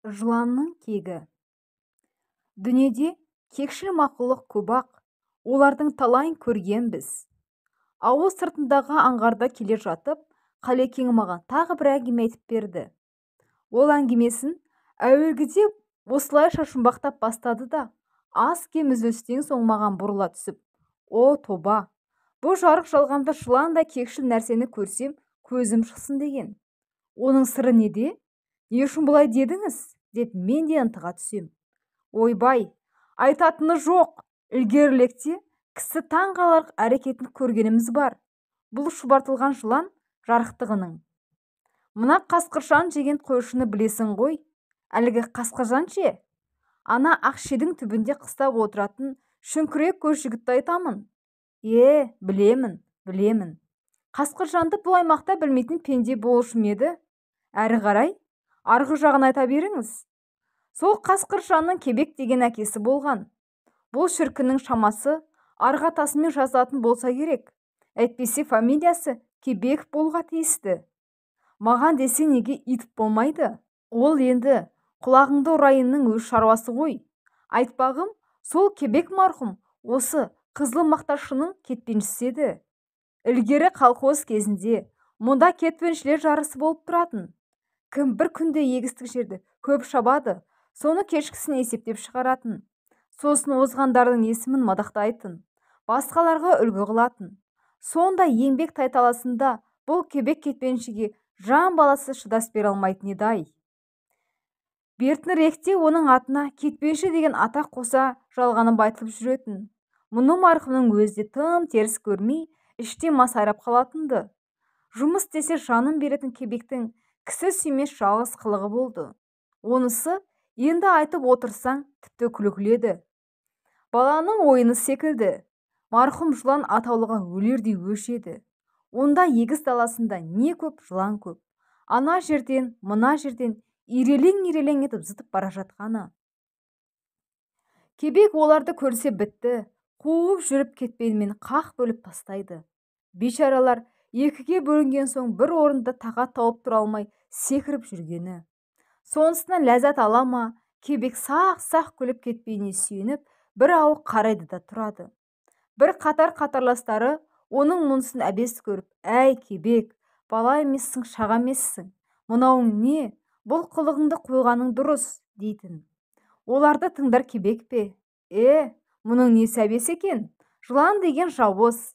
Жыланның кегі. Дүниеде кекшіл мақұлық көп-ақ, олардың талайын көргенбіз. Ауыл сыртындағы аңғарда келе жатып, Қалекең маған тағы бір әңгіме айтып берді. Ол әңгімесін әуелгіде осылайша жұмбақтап бастады да, аз-кем үзілістен соң маған бұрыла түсіп: "О, тоба, бұл жарық жалғанда жыландай кекшіл нәрсені көрсем, көзім шықсын" деген. "Оның сыры неде? Не үшін бұлай дедіңіз?" деп мен де ынтыға түсем. Ойбай, айтатыны жоқ, ілгерілекте кісі таң қаларлық әрекетін көргеніміз бар. Бұл шұбартылған жылан жарықтығының. Мына қасқыржан деген қойшыны білесің ғой? Әлгі қасқыржан ше? Ана Ақшидің түбінде қыстап отыратын шүңкірек көз жігітті айтамын. Білемін. Қасқыржанды бұл аймақта білмейтін пенде болушы ма еді? Әрі қарай, арғы жағын айта беріңіз. Сол қасқыржанның Кебек деген әкесі болған. Бұл шіркіннің шамасы арғы атасымен жазылатын болса керек. Әйтпесе фамилиясы Кебек болуға тиісті. Маған десе неге итіп болмайды? Ол енді құлағыңды ұрайынның өз шаруасы ғой. Айтпағым, сол Кебек марқұм осы қызыл мақташының кетпеншісі еді. Ілгері колхоз кезінде мұнда кетпеншілер жарысы болып тұратын. Кім бір күнде егістік жерді көп шабады, соны кешкісін есептеп шығаратын. Сосын озғандардың есімін мадақтайтын, басқаларға үлгі қылатын. Сонда еңбек тайталасында бұл Кебек кетпеншіге жан баласы шыдас бере алмайтын еді-ай. Бертініректе оның атына кетпенші деген атақ қоса жалғанып айтылып жүретін. Мұны марқұмның өзі де тым теріс көрмей, іштен масайрап қалатынды. Жұмыс десе жанын беретін Кебектің кісі сүймес жалғыз қылығы болды. Онысы енді айтып отырсаң тіпті күлкіледі. Баланың ойыны секілді. Марқұм жылан атаулыға өлердей өшеді. Онда егіс даласында не көп, жылан көп. Ана жерден, мына жерден ирелең етіп зытып бара жатқаны. Кебек оларды көрсе бітті, қуып жүріп кетпенімен қақ бөліп тастайды. Бейшаралар екіге бөлінген соң бір орында тағат тауып тұра алмай секіріп жүргені. Сонысынан ләззат ала ма, Кебек сақ-сақ күліп кетпейіне сүйеніп, бір ауық қарайды да тұрады. Бір қатарластары оның мұнысын әбес көріп: "Әй Кебек, бала емессің, шаға емессің. Мынауың не? Бұл қылығыңды қойғаның дұрыс" дейтін. Оларды тыңдар Кебек пе? Мұның несі әбес екен? Жылан деген жауыз.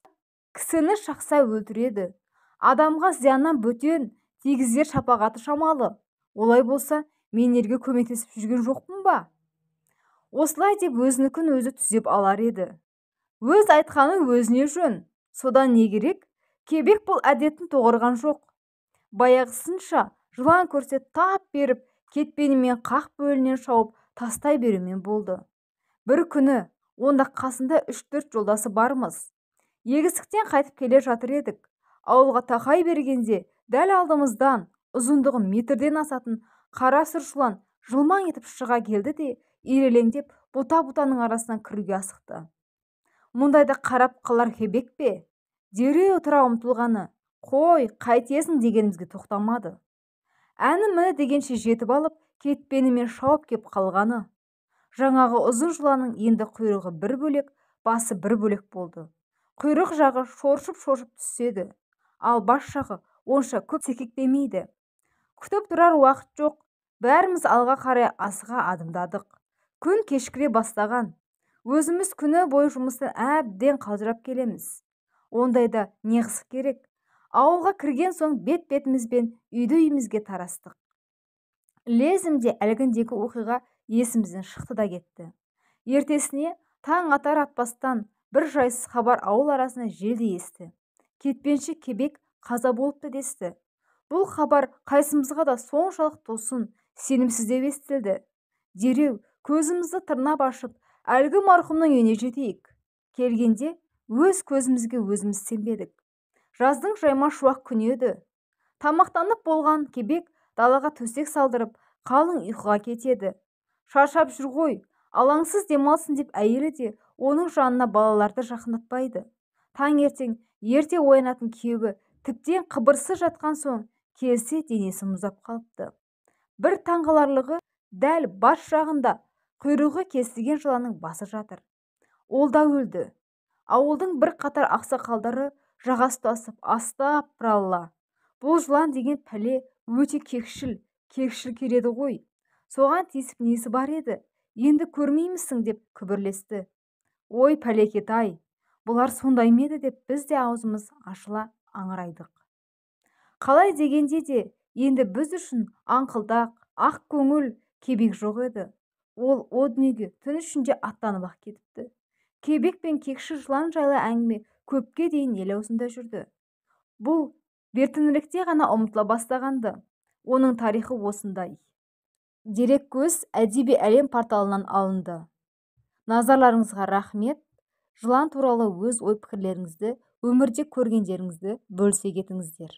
Кісіні шақса өлтіреді. Адамға зияннан бөтен тигізер шапағаты шамалы. Олай болса, мен елге көмектесіп жүрген жоқпын ба? Осылай деп өзінікін өзі түзеп алар еді. Өз айтқаны өзіне жөн. Содан не керек? Кебек бұл әдетін тоғырған жоқ. Баяғысынша жылан көрсе тап беріп, кетпенімен қақ бөлінен шауып тастай берумен болды. Бір күні онда қасында 3-4 жолдасы бармыз. Егістіктен қайтып келе жатыр едік. Ауылға тақай бергенде дәл алдымыздан ұзындығы метрден асатын қара сұр жылан жылмаң етіп шыға келді де, ирелеңдеп бұта-бұтаның арасынан кіруге асықты. Мұндайда қарап қалар Кебек пе? Дереу тұра ұмтылғаны. "Қой, қайтесің" дегенімізге тоқтамады. Әні-міні дегенше жетіп алып, кетпенімен шауып кеп қалғаны. Жаңағы ұзын жыланның енді құйрығы бір бөлек, басы бір бөлек болды. Құйрық жағы шоршып түседі, ал бас жағы онша көп секектемейді. Күтіп тұрар уақыт жоқ. Бәріміз алға қарай асыға адымдадық. Күн кешкіре бастаған. Өзіміз күні бойы жұмыстан әбден қалжырап келеміз. Ондайда неғысы керек? Ауылға кірген соң бет-бетімізбен үйді-үйімізге тарастық. Лезімде әлгіндегі оқиға есімізден шықты да кетті. Ертесіне таң атар атпастан бір жайсыз хабар ауыл арасына желдей есті. Кетпенші Кебек қаза болыпты десті. Бұл хабар қайсымызға да соншалық тосын, сенімсіздеу естілді. Дереу көзімізді тырнап ашып, әлгі марқұмның үйіне жетейік. Келгенде өз көзімізге өзіміз сенбедік. Жаздың жайма шуақ күні еді. Тамақтанып болған Кебек далаға төсек салдырып, қалың ұйқыға кетеді. Шаршап жүр ғой, алаңсыз демалсын деп әйелі де оның жанына балаларды жақындатпайды. Таңертең ерте оянатын күйеуі тіптен қыбырсыз жатқан соң келсе денесі мұздап қалыпты. Бір таңғаларлығы Дәл бас жағында құйрығы кесілген жыланның басы жатыр. Ол да өлді. Ауылдың бір қатар ақсақалдары жаға ұстасып, астапыралла, бұл жылан деген пәле өте кекшіл келеді ғой. Соған тиісіп несі бар еді? Енді көрмеймісің деп күбірлесті. Ой, пәлекет-ай, бұлар сондай ма еді деп біз де аузымыз ашыла аңырайдық. Қалай дегенде де енді біз үшін аңқылдақ, ақ көңіл кебек жоқ еді. Ол о дүниеге түн ішінде аттанып-ақ кетіпті. Кебек пен кекші жылан жайлы әңгіме көпке дейін ел аузында жүрді. Бұл бертініректе ғана ұмытыла бастағанды. Оның тарихы осындай. Дереккөз әдеби әлем порталынан алынды. Назарларыңызға рахмет. Жылан туралы өз ой-пікірлеріңізді, өмірде көргендеріңізді бөлісе кетіңіздер.